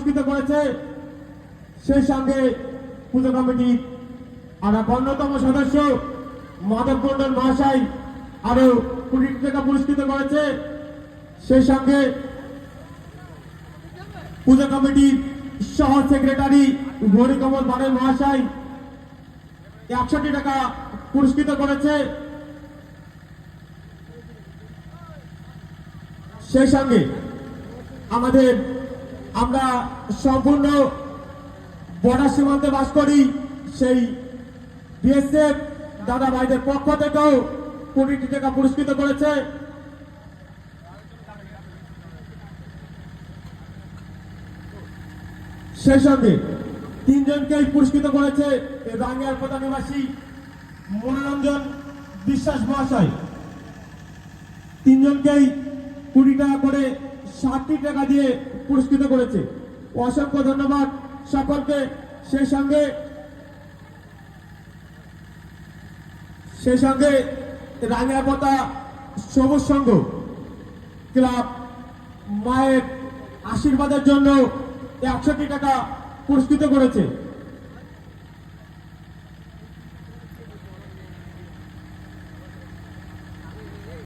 পুরস্কৃত করেছে। সেই সঙ্গে পুজো কমিটির আর অন্যতম সদস্য মাধব মন্ডল মহাশয় আরো 20 টাকা পুরস্কৃত করেছে। সেই সঙ্গে পুজো কমিটির সহ সেক্রেটারি হরিকমল বাড়েল মহাশয় 61 টাকা পুরস্কৃত করেছে। সেই সঙ্গে আমরা সম্পূর্ণ বর্ডার সীমান্তে বাস করি, সেই বিএসএফ দাদা ভাইদের পক্ষ থেকেও 20 টাকা পুরস্কৃত করেছে। সেই সঙ্গে 3 জনকেই পুরস্কৃত করেছে রাঙ্গিয়ার প্রধান নিবাসী মনোরঞ্জন বিশ্বাস মহাশয়। 3 জনকেই 20 টাকা করে 60 টাকা দিয়ে পুরস্কৃত করেছে। অসংখ্য ধন্যবাদ সকলকে। সেই সঙ্গে রাঙ্গিয়াপোতা সবুজ সংঘ ক্লাব মায়ের আশীর্বাদের জন্য 61 টাকা পুরস্কৃত করেছে।